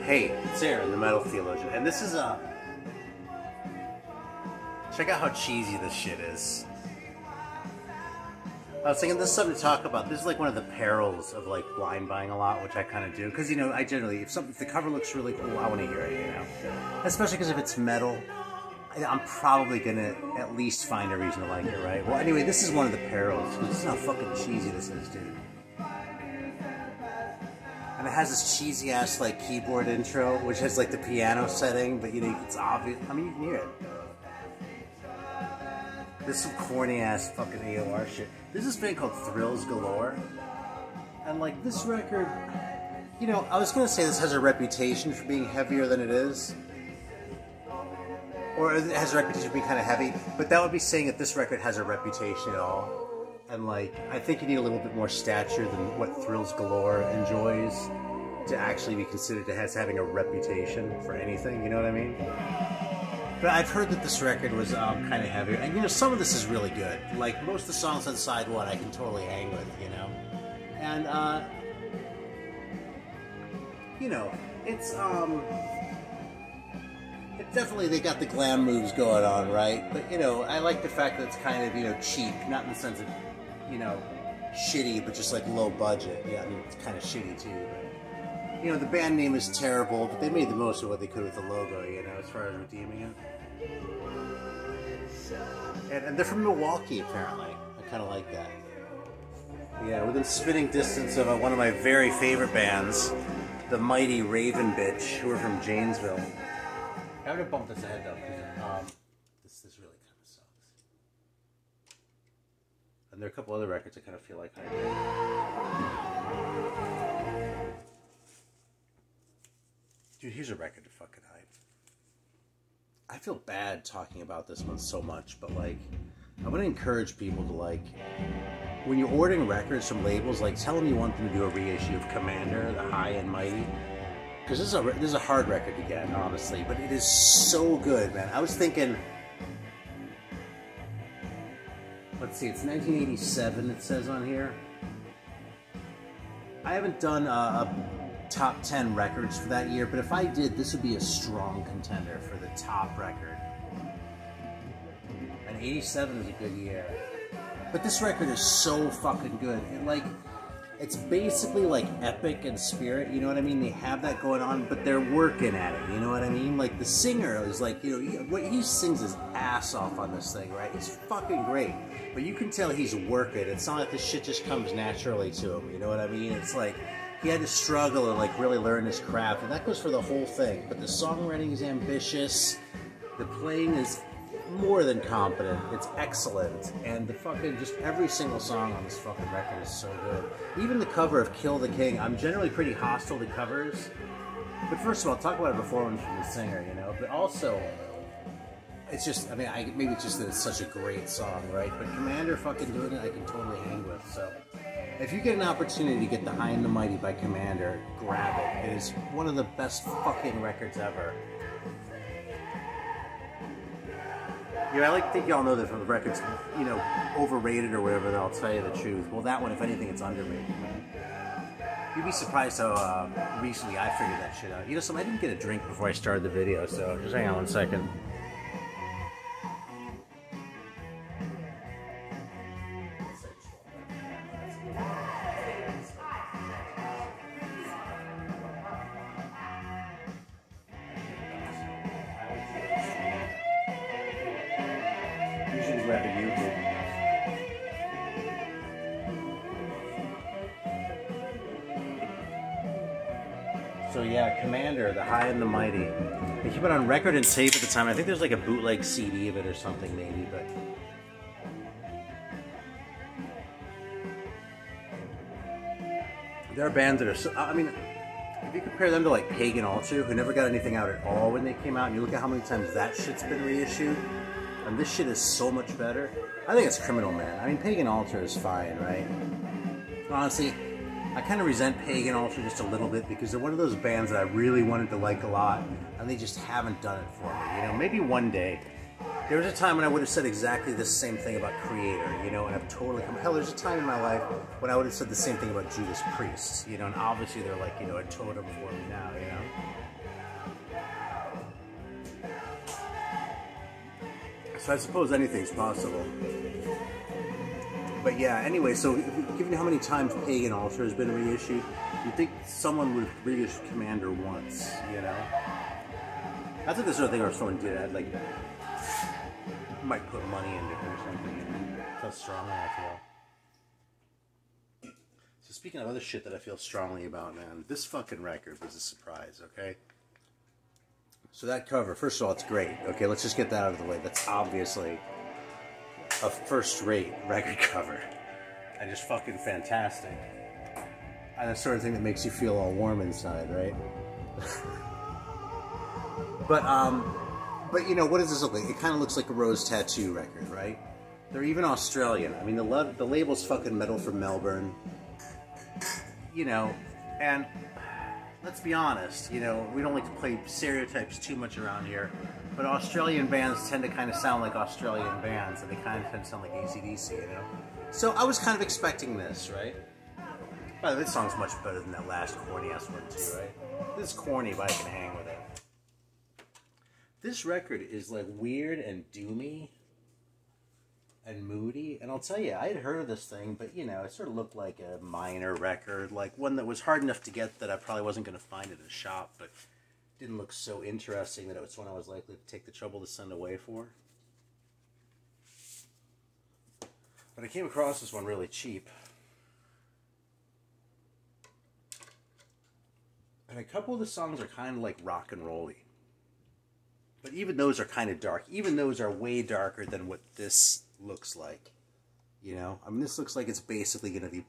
Hey, it's Aaron, the Metal Theologian, and this is a... Check out how cheesy this shit is. I was thinking this is something to talk about. This is like one of the perils of like blind buying a lot, which I kind of do. Because, you know, I generally, if the cover looks really cool, I want to hear it, you know? Especially because if it's metal, I'm probably going to at least find a reason to like it, right? Well, anyway, this is one of the perils. This is how fucking cheesy this is, dude. And it has this cheesy ass like keyboard intro, which has like the piano setting, but you know, it's obvious. I mean, you can hear it. This is some corny ass fucking AOR shit. There's this band called Thrills Galore. And like this record, you know, I was gonna say this has a reputation for being heavier than it is. Or it has a reputation for being kind of heavy, but that would be saying that this record has a reputation at all. And like, I think you need a little bit more stature than what Thrills Galore enjoys to actually be considered as having a reputation for anything, you know what I mean? But I've heard that this record was kind of heavier, and you know, some of this is really good. Like, most of the songs on side one I can totally hang with, you know? And, you know, it's definitely, they got the glam moves going on, right? But, you know, I like the fact that it's kind of, you know, cheap, not in the sense of, you know, shitty, but just like low budget. Yeah, I mean, it's kind of shitty too, but, you know, the band name is terrible, but they made the most of what they could with the logo, you know, as far as redeeming it. And they're from Milwaukee, apparently. I kind of like that. Yeah, within spitting distance of one of my very favorite bands, the mighty Raven Bitch, who are from Janesville. I'm gonna bump this ahead though, because this really kind of sucks. And there are a couple other records I kind of feel like I did. Dude, here's a record to fucking hype. I feel bad talking about this one so much, but like, I want to encourage people to like, when you're ordering records from labels, like tell them you want them to do a reissue of Commander, the High and Mighty. Because this is a hard record to get, honestly, but it is so good, man. I was thinking, let's see, it's 1987, it says on here. I haven't done a top 10 records for that year, but if I did, this would be a strong contender for the top record. And 87 is a good year. But this record is so fucking good. And like, it's basically like epic and spirit, you know what I mean? They have that going on, but they're working at it, you know what I mean? Like the singer is like, you know, he sings his ass off on this thing, right? It's fucking great, but you can tell he's working. It's not like this shit just comes naturally to him, you know what I mean? It's like he had to struggle and like really learn his craft, and that goes for the whole thing. But the songwriting is ambitious, the playing is more than competent, it's excellent, and the fucking, just every single song on this fucking record is so good. Even the cover of Kill the King, I'm generally pretty hostile to covers, but first of all, talk about a performance from the singer, you know, but also, it's just, I mean, maybe it's just that it's such a great song, right, but Commander fucking doing it, I can totally hang with, so. If you get an opportunity to get the High and the Mighty by Commander, grab it. It is one of the best fucking records ever. You know, I like to think y'all know that from the record's, you know, overrated or whatever, then I'll tell you the truth. Well, that one, if anything, it's underrated. You'd be surprised how recently I figured that shit out. You know, I didn't get a drink before I started the video, so just hang on 1 second. So yeah, Commander, the High and the Mighty. They keep it on record and tape at the time. I think there's like a bootleg CD of it or something maybe, but... There are bands that are so... I mean, if you compare them to like Pagan Altar, who never got anything out at all when they came out, and you look at how many times that shit's been reissued, and this shit is so much better. I think it's Criminal Man. I mean, Pagan Altar is fine, right? Honestly, I kind of resent Pagan Altar just a little bit because they're one of those bands that I really wanted to like a lot, and they just haven't done it for me. You know, maybe one day. There was a time when I would have said exactly the same thing about Creator, you know, and I've totally come... Hell, there's a time in my life when I would have said the same thing about Judas Priest, you know, and obviously they're like, you know, a totem for me now, you know? So I suppose anything's possible. But yeah, anyway, so given how many times Pagan Altar has been reissued, you'd think someone would reissue Commander once, you know? That's like the sort of thing where someone did it, like, might put money into it or something, you know? That's how strongly I feel. So speaking of other shit that I feel strongly about, man, this fucking record was a surprise, okay? So that cover, first of all, it's great. Okay, let's just get that out of the way. That's obviously a first-rate record cover. And just fucking fantastic. And the sort of thing that makes you feel all warm inside, right? But you know, what does this look like? It kind of looks like a Rose Tattoo record, right? They're even Australian. I mean, the label's fucking Metal from Melbourne. You know, and let's be honest, you know, we don't like to play stereotypes too much around here, but Australian bands tend to kind of sound like Australian bands, and they kind of tend to sound like AC/DC, you know? So I was kind of expecting this, right? By the way, this song's much better than that last corny-ass one too, right? This is corny, but I can hang with it. This record is like weird and doomy and moody, and I'll tell you, I had heard of this thing, but you know, it sort of looked like a minor record, like one that was hard enough to get that I probably wasn't going to find at a shop, but didn't look so interesting that it was one I was likely to take the trouble to send away for. But I came across this one really cheap. And a couple of the songs are kind of like rock and roll-y. But even those are kind of dark. Even those are way darker than what this looks like. You know? I mean, this looks like it's basically going to be...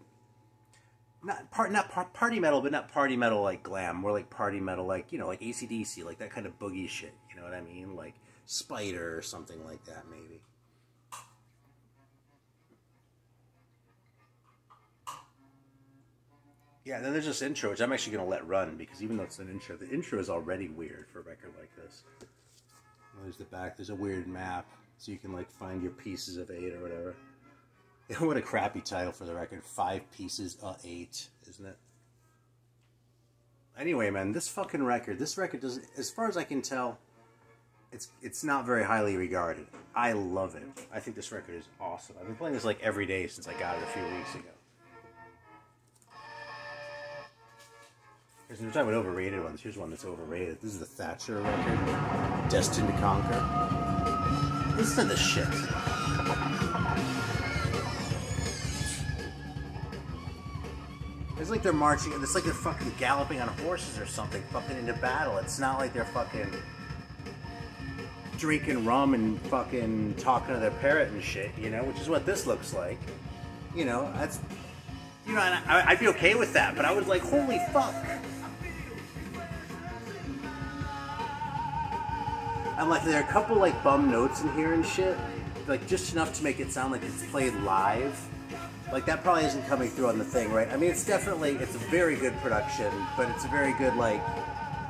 Not party metal, but not party metal like glam. More like party metal like, you know, like AC/DC. Like that kind of boogie shit. You know what I mean? Like Spider or something like that, maybe. Yeah, then there's this intro, which I'm actually going to let run, because even though it's an intro, the intro is already weird for a record like this. There's the back, there's a weird map, so you can like find your pieces of 8 or whatever. What a crappy title for the record, 5 pieces of 8, isn't it? Anyway, man, this record doesn't, as far as I can tell, it's not very highly regarded. I love it. I think this record is awesome. I've been playing this like every day since I got it a few weeks ago. We're talking about overrated ones. Here's one that's overrated. This is the Thatcher record, Destined to Conquer. Listen to this shit. It's like they're marching, it's like they're fucking galloping on horses or something, fucking into battle. It's not like they're fucking drinking rum and fucking talking to their parrot and shit, you know, which is what this looks like. You know, that's, you know, and I'd be okay with that, but I was like, holy fuck. I'm like, there are a couple like bum notes in here and shit, like just enough to make it sound like it's played live. Like that probably isn't coming through on the thing, right? I mean, it's a very good production, but it's a very good like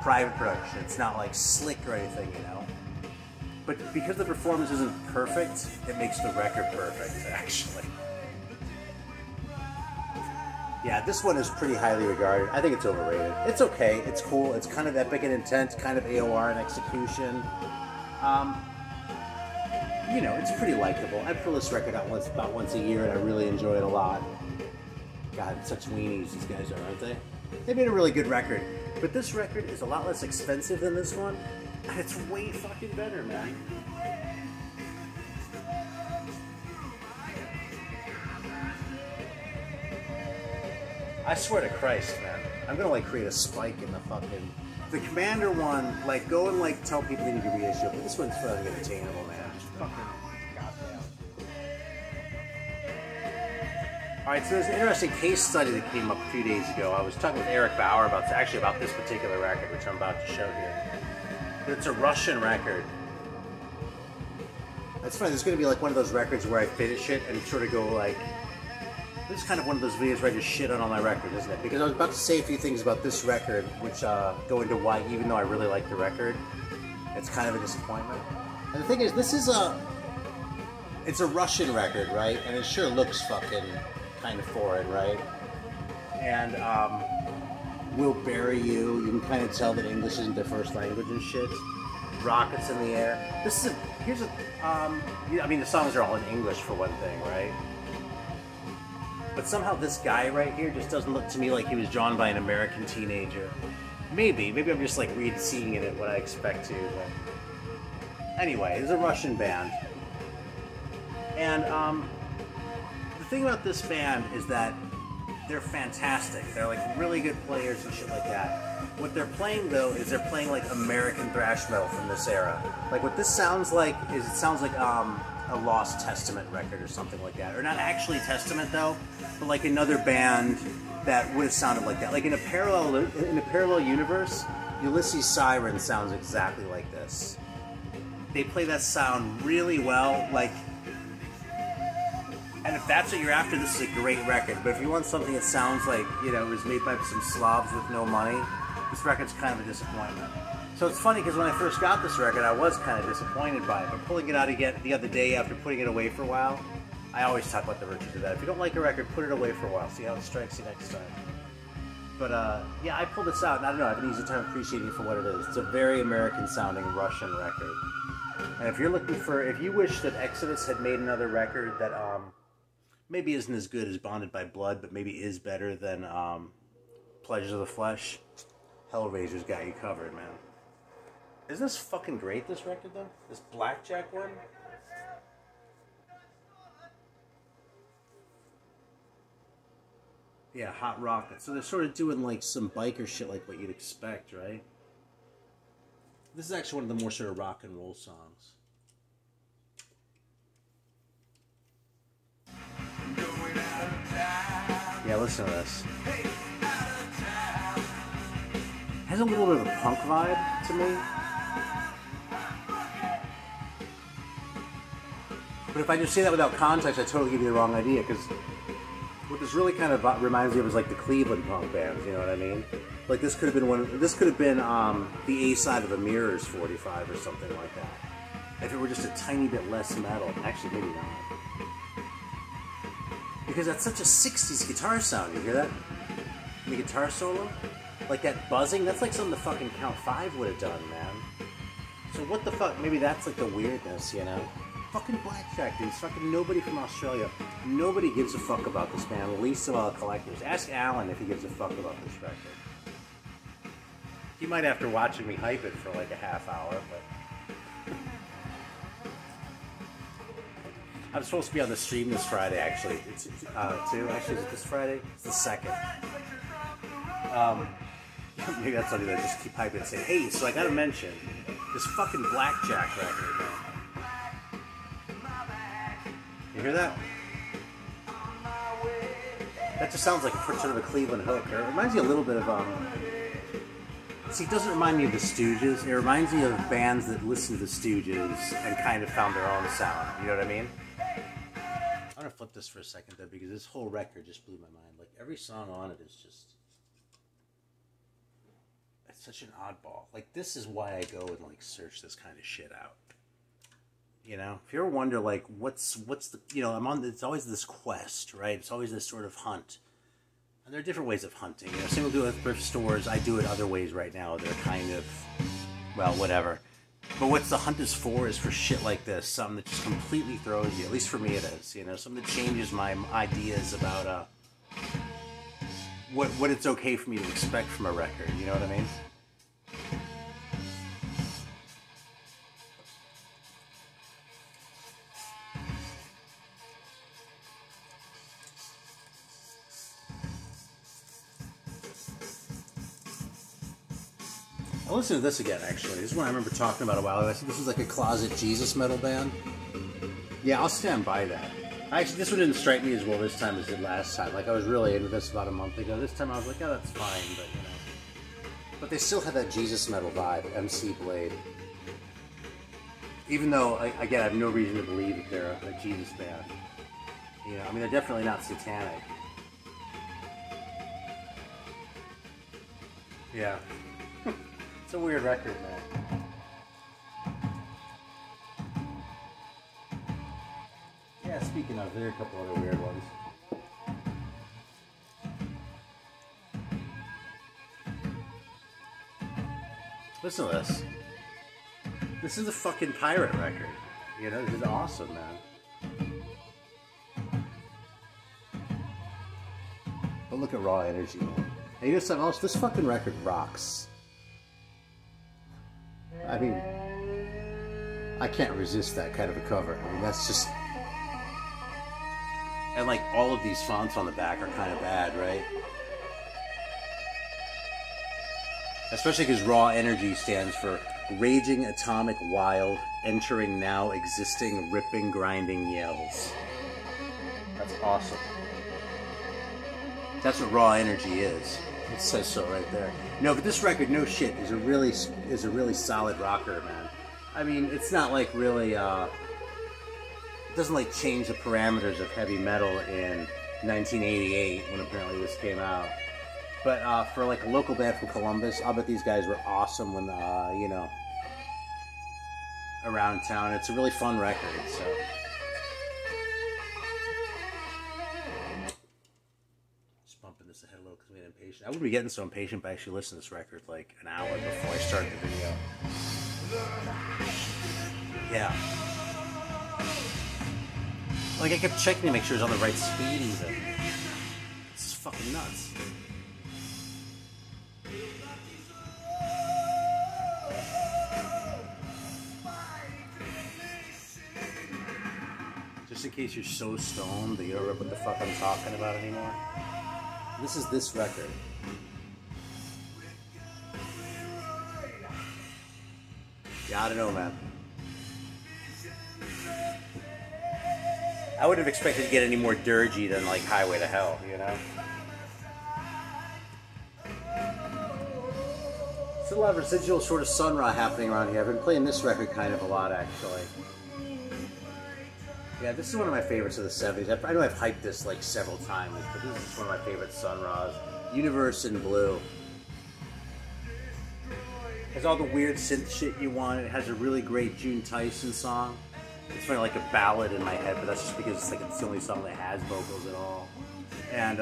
private production. It's not like slick or anything, you know. But because the performance isn't perfect, it makes the record perfect, actually. Yeah, this one is pretty highly regarded. I think it's overrated. It's okay. It's cool. It's kind of epic in intent, kind of AOR in execution. You know, it's pretty likable. I pull this record out about once a year, and I really enjoy it a lot. God, such weenies these guys are, aren't they? They made a really good record. But this record is a lot less expensive than this one, and it's way fucking better, man. I swear to Christ, man. I'm gonna like create a spike in the fucking... The Commander one, like go and like tell people they need to reissue it, but this one's fucking attainable, man. Just fucking goddamn. Alright, so there's an interesting case study that came up a few days ago. I was talking with Eric Bauer about this particular record, which I'm about to show here. It's a Russian record. That's funny, there's gonna be like one of those records where I finish it and sort of go like... This is kind of one of those videos where I just shit on all my records, isn't it? Because I was about to say a few things about this record, which go into why, even though I really like the record, it's kind of a disappointment. And the thing is, it's a Russian record, right? And it sure looks fucking kind of foreign, right? And We'll Bury You. You can kind of tell that English isn't their first language and shit. Rockets in the Air. I mean, the songs are all in English for one thing, right? But somehow this guy right here just doesn't look to me like he was drawn by an American teenager. Maybe I'm just like seeing it what I expect to. But anyway, it's a Russian band. And the thing about this band is that they're fantastic. They're like really good players and shit like that. What they're playing though is they're playing like American thrash metal from this era. Like what this sounds like is it sounds like a Lost Testament record or something like that. Or not actually Testament though, but like another band that would have sounded like that. Like in a parallel universe, Ulysses Siren sounds exactly like this. They play that sound really well, like. And if that's what you're after, this is a great record. But if you want something that sounds like, you know, it was made by some slobs with no money, this record's kind of a disappointment. So it's funny because when I first got this record, I was kind of disappointed by it. But pulling it out again the other day after putting it away for a while, I always talk about the virtues of that. If you don't like a record, put it away for a while. See how it strikes you next time. But yeah, I pulled this out, and I don't know, I have an easy time appreciating it for what it is. It's a very American-sounding Russian record. And if you're looking for, if you wish that Exodus had made another record that maybe isn't as good as Bonded by Blood, but maybe is better than Pleasures of the Flesh, Hellraiser's got you covered, man. Isn't this fucking great, this record, though? This Blackjack one? Yeah, Hot Rocket. So they're sort of doing, like, some biker shit like what you'd expect, right? This is actually one of the more sort of rock and roll songs. Yeah, listen to this. Has a little bit of a punk vibe to me. But if I just say that without context, I totally give you the wrong idea, because what this really kind of reminds me of is like the Cleveland punk bands, you know what I mean? Like this could have been this could have been the A-side of a Mirrors 45 or something like that. If it were just a tiny bit less metal. Actually, maybe not. Because that's such a 60s guitar sound. You hear that? The guitar solo? Like that buzzing? That's like something the fucking Count 5 would have done, man. So what the fuck? Maybe that's like the weirdness, you know? Fucking Blackjack, dude. It's fucking nobody from Australia. Nobody gives a fuck about this band, least of all collectors. Ask Alan if he gives a fuck about this record. He might after watching me hype it for like a half hour, but... I'm supposed to be on the stream this Friday, actually. It's too. Actually, is it this Friday? It's the 2nd. Maybe that's something that I just keep hyping and say, hey, so I gotta mention this fucking Blackjack record, man. You hear that? That just sounds like a sort of a Cleveland hook. It reminds me a little bit of see, it doesn't remind me of the Stooges. It reminds me of bands that listen to the Stooges and kind of found their own sound. You know what I mean? I'm gonna flip this for a second though, because this whole record just blew my mind. Like every song on it is just, it's such an oddball. Like this is why I go and like search this kind of shit out. You know, if you ever wonder like what's the, you know, it's always this quest, right? It's always this sort of hunt. And there are different ways of hunting. You know, some people do it with thrift stores. I do it other ways right now. They're kind of, well, whatever. But what the hunt is for shit like this. Something that just completely throws you. At least for me it is. You know, something that changes my ideas about what it's okay for me to expect from a record. You know what I mean? I'll listen to this again, actually. This is one I remember talking about a while ago. I said this was like a closet Jesus metal band. Yeah, I'll stand by that. Actually, this one didn't strike me as well this time as it did last time. Like, I was really into this about a month ago. This time I was like, oh, that's fine, but, you know. But they still have that Jesus metal vibe, MC Blade. Even though, again, I have no reason to believe that they're a Jesus band. You know, I mean, they're definitely not satanic. Yeah. It's a weird record, man. speaking of, there are a couple other weird ones. Listen to this. This is a fucking pirate record. You know, this is awesome, man. But look at Raw Energy, man. And you know something else? This fucking record rocks. I mean, I can't resist that kind of a cover. I mean, that's just... And like, all of these fonts on the back are kind of bad, right? Especially because Raw Energy stands for Raging Atomic Wild, Entering Now Existing Ripping Grinding Yells. That's awesome. That's what Raw Energy is. It says so right there. No, but this record, no shit, is a really solid rocker, man. I mean, it's not like really, it doesn't like change the parameters of heavy metal in 1988 when apparently this came out. But for like a local band from Columbus, I'll bet these guys were awesome when, you know, around town. It's a really fun record, so. Just bumping this ahead a little because we get impatient. I wouldn't be getting so impatient if I actually listened to this record like an hour before I started the video. Yeah. Like I kept checking to make sure it was on the right speed even. This is fucking nuts. Just in case you're so stoned that you don't remember what the fuck I'm talking about anymore. This is this record. Yeah, I don't know, man. I wouldn't have expected to get any more dirgy than like Highway to Hell, you know? There's a lot of residual sort of Sun Ra happening around here. I've been playing this record kind of a lot, actually. Yeah, this is one of my favorites of the 70s. I know I've hyped this like several times, but this is one of my favorite Sun Ra's. Universe in Blue. It has all the weird synth shit you want. It has a really great June Tyson song. It's funny, like a ballad in my head, but that's just because it's like it's the only song that has vocals at all. And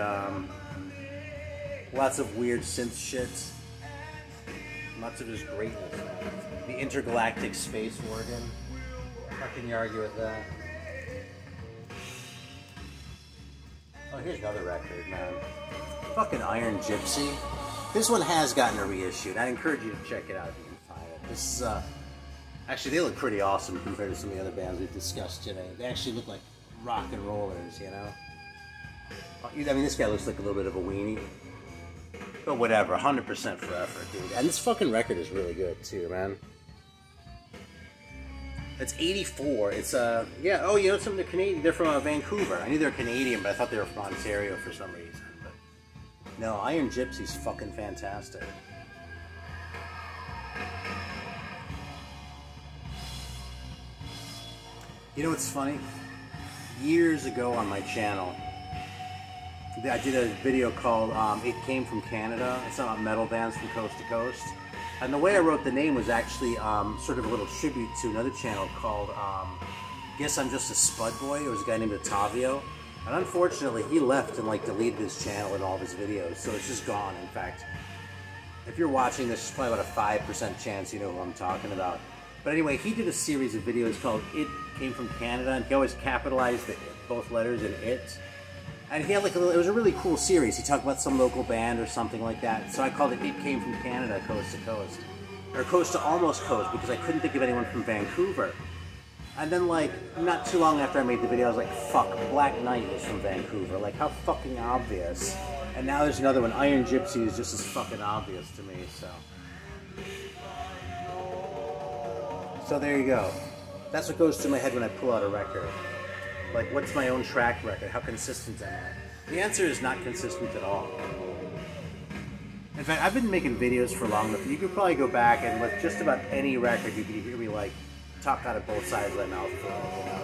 lots of weird synth shit. Lots of just greatness. The intergalactic space organ. How can you argue with that? Oh, here's another record, man. Fucking Iron Gypsy. This one has gotten a reissue, and I encourage you to check it out if you can find it. This is, actually, they look pretty awesome compared to some of the other bands we've discussed today. They actually look like rock and rollers, you know? I mean, this guy looks like a little bit of a weenie. But whatever, 100% for effort, dude. And this fucking record is really good, too, man. It's 84. It's, yeah, oh, you know something? They're Canadian. They're from Vancouver. I knew they were Canadian, but I thought they were from Ontario for some reason. But no, Iron Gypsy's fucking fantastic. You know what's funny? Years ago on my channel, I did a video called It Came From Canada. It's about metal bands from coast to coast. And the way I wrote the name was actually sort of a little tribute to another channel called Guess I'm Just a Spud Boy. It was a guy named Ottavio. And unfortunately, he left and like deleted his channel and all of his videos. So it's just gone. In fact, if you're watching this, there's probably about a 5% chance you know who I'm talking about. But anyway, he did a series of videos called It Came From Canada. And he always capitalized both letters in it. And he had like it was a really cool series. He talked about some local band or something like that. So I called it It Came From Canada, Coast to Coast. Or Coast to Almost Coast, because I couldn't think of anyone from Vancouver. And then like, not too long after I made the video, I was like, fuck, Black Knight is from Vancouver. Like, how fucking obvious. And now there's another one. Iron Gypsy is just as fucking obvious to me, so. So there you go. That's what goes through my head when I pull out a record. Like, what's my own track record? How consistent am I? The answer is not consistent at all. In fact, I've been making videos for long enough. You could probably go back and with just about any record, you could hear me like talk out of both sides of my mouth for it, you know?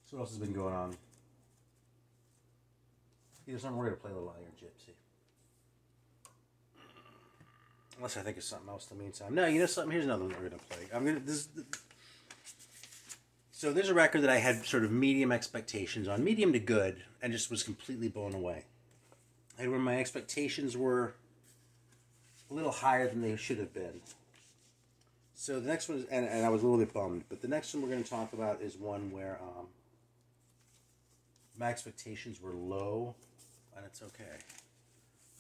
So what else has been going on? Because we're going to play a little Iron Gypsy. Unless I think of something else in the meantime. No, you know something? Here's another one we're going to play. So there's a record that I had sort of medium expectations on. Medium to good. And just was completely blown away. And when my expectations were a little higher than they should have been. So the next one is, and I was a little bit bummed, but the next one we're going to talk about is one where my expectations were low, and it's okay.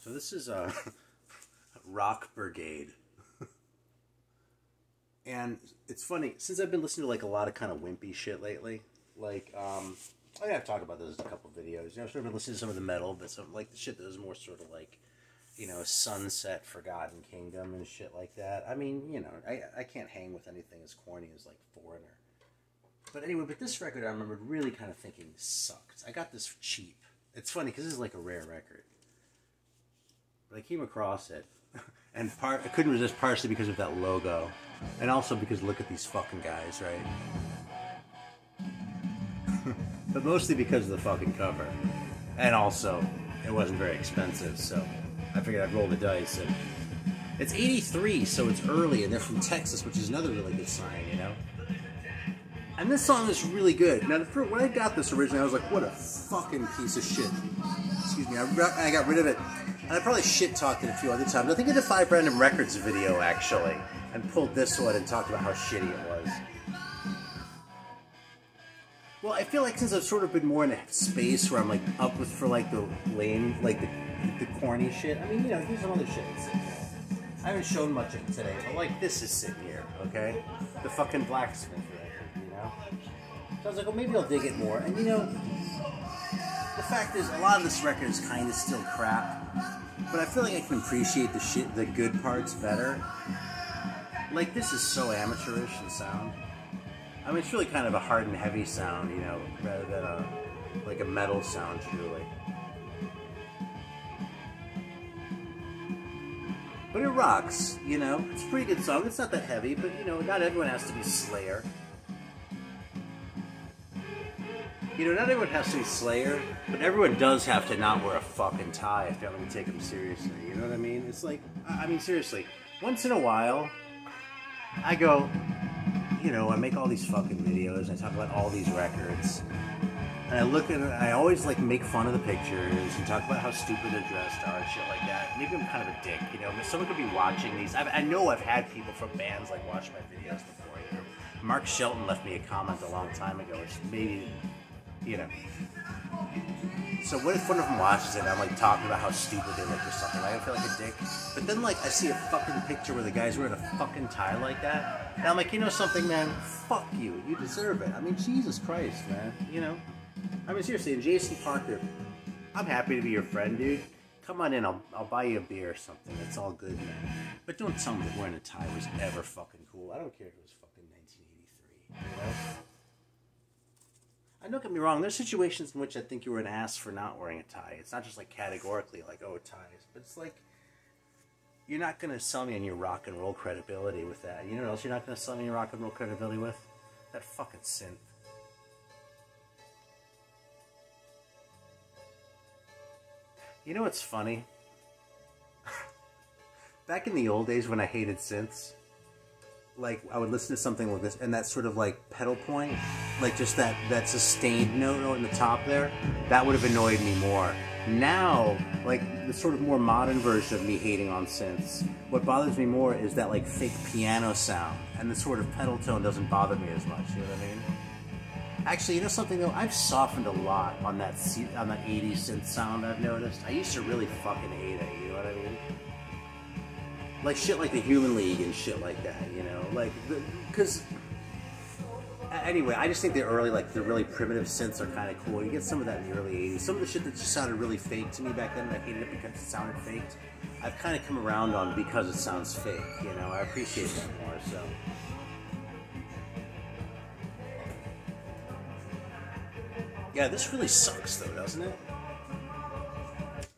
So this is Rok Bergade. And it's funny, since I've been listening to like a lot of kind of wimpy shit lately, like, I've talked about this in a couple of videos. You know, I've sort of been listening to some of the metal, but some like the shit that was more sort of like, you know, Sunset, Forgotten Kingdom and shit like that. I mean, you know, I can't hang with anything as corny as like Foreigner. But anyway, but this record I remembered really kind of thinking sucked. I got this cheap. It's funny because this is like a rare record. But I came across it, and I couldn't resist partially because of that logo, and also because look at these fucking guys, right? But mostly because of the fucking cover, and also it wasn't very expensive, so I figured I'd roll the dice. And it's '83, so it's early, and they're from Texas, which is another really good sign, you know. And this song is really good. Now, when I got this originally, I was like, what a fucking piece of shit. Excuse me, I got rid of it. And I probably shit-talked it a few other times. I think I did 5 Random Records video, actually, and pulled this one and talked about how shitty it was. Well, I feel like since I've sort of been more in a space where I'm, like, up with for, like, the lame, like, the corny shit. I mean, you know, here's some other shit. I haven't shown much of it today, but, like, this is sitting here, okay? The fucking Blacksmith record, you know? So I was like, well, maybe I'll dig it more. And, you know, the fact is, a lot of this record is kind of still crap. But I feel like I can appreciate the good parts better. Like, this is so amateurish in sound. I mean, it's really kind of a hard and heavy sound, you know, rather than like a metal sound, truly. But it rocks, you know. It's a pretty good song. It's not that heavy, but, you know, not everyone has to be Slayer. You know, not everyone has to be Slayer, but everyone does have to not wear a fucking tie if they're going to take them seriously. You know what I mean? It's like, I mean, seriously, once in a while, I go, you know, I make all these fucking videos, I talk about all these records, and I look at it, I always, like, make fun of the pictures and talk about how stupid they're dressed are and shit like that. Maybe I'm kind of a dick, you know, but someone could be watching these. I know I've had people from bands, like, watch my videos before, you know. Mark Shelton left me a comment a long time ago, which maybe... You know. So what if one of them watches it and I'm like talking about how stupid they look or something? I feel like a dick. But then like I see a fucking picture where the guy's wearing a fucking tie like that. And I'm like, you know something, man? Fuck you. You deserve it. I mean, Jesus Christ, man. You know? I mean, seriously, and Jason Parker, I'm happy to be your friend, dude. Come on in. I'll buy you a beer or something. It's all good, man. But don't tell me that wearing a tie was ever fucking cool. I don't care if it was fucking 1983. You know? And don't get me wrong, there's situations in which I think you were an ass for not wearing a tie. It's not just like categorically like, oh, ties. But it's like, you're not going to sell me on your rock and roll credibility with that. You know what else you're not going to sell me your rock and roll credibility with? That fucking synth. You know what's funny? Back in the old days when I hated synths, like, I would listen to something like this, and that sort of, like, pedal point, like, just that sustained note in the top there, that would have annoyed me more. Now, like, the sort of more modern version of me hating on synths, what bothers me more is that, like, fake piano sound, and the sort of pedal tone doesn't bother me as much, you know what I mean? Actually, you know something, though? I've softened a lot on that 80s synth sound, I've noticed. I used to really fucking hate it, you know what I mean? Like shit like the Human League and shit like that, you know? Like, because... Anyway, I just think the early, like, the really primitive synths are kind of cool. You get some of that in the early 80s. Some of the shit that just sounded really fake to me back then, and I hated it because it sounded faked, I've kind of come around on because it sounds fake, you know? I appreciate that more, so... Yeah, this really sucks, though, doesn't it?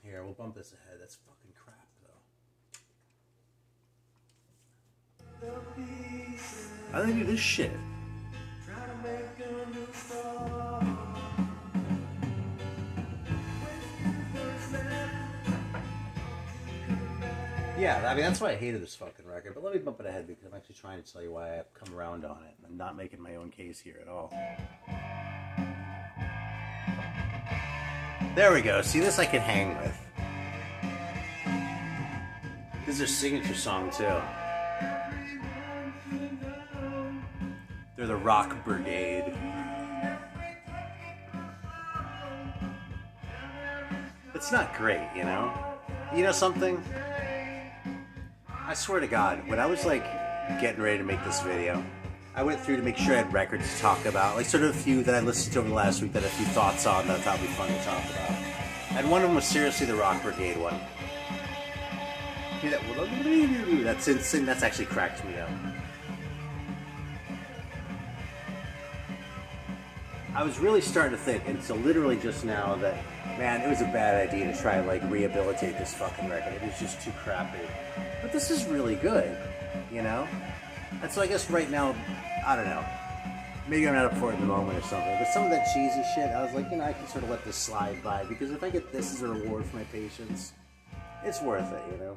Here, we'll bump this ahead. That's fucking crap, though. I think do this shit. Yeah, I mean, that's why I hated this fucking record. But let me bump it ahead because I'm actually trying to tell you why I've come around on it. I'm not making my own case here at all. There we go. See, this I can hang with. This is their signature song, too. They're the Rok Bergade. It's not great, you know? You know something? I swear to God, when I was like getting ready to make this video, I went through to make sure I had records to talk about, like sort of a few that I listened to over the last week that I had a few thoughts on that I thought would be fun to talk about. And one of them was seriously the Rok Bergade one. That's insane. That's actually cracked me up. I was really starting to think until literally just now that, man, it was a bad idea to try and like rehabilitate this fucking record. It was just too crappy. But this is really good, you know? And so I guess right now, I don't know. Maybe I'm not up for it in the moment or something. But some of that cheesy shit, I was like, you know, I can sort of let this slide by. Because if I get this as a reward for my patience, it's worth it, you know?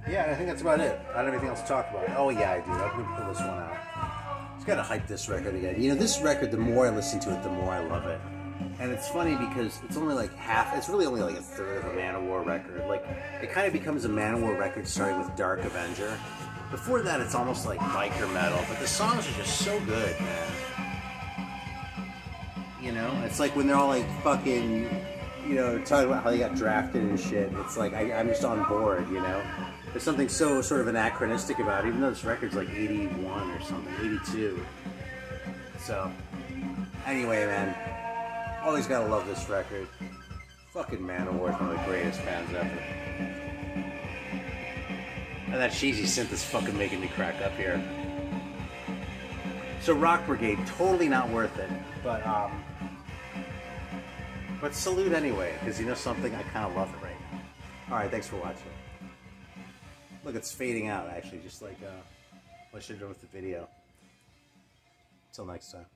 Yeah, I think that's about it. I don't have anything else to talk about. Oh yeah, I do. I'm going to pull this one out. Just got to hype this record again. You know, this record, the more I listen to it, the more I love it. And it's funny because it's only like half, it's really only like a third of a Manowar record. Like, it kind of becomes a Manowar record starting with Dark Avenger. Before that, it's almost like biker metal, but the songs are just so good, man. You know, it's like when they're all like fucking, you know, talking about how they got drafted and shit. It's like, I'm just on board, you know? There's something so sort of anachronistic about it, even though this record's like 81 or something, 82. So, anyway, man, always gotta love this record. Fucking Manowar is one of the greatest bands ever. And that cheesy synth is fucking making me crack up here. So Rok Bergade, totally not worth it, but salute anyway, because you know something, I kind of love it right now. Alright, thanks for watching. Look, it's fading out, actually, just like what I should have done with the video. Until next time.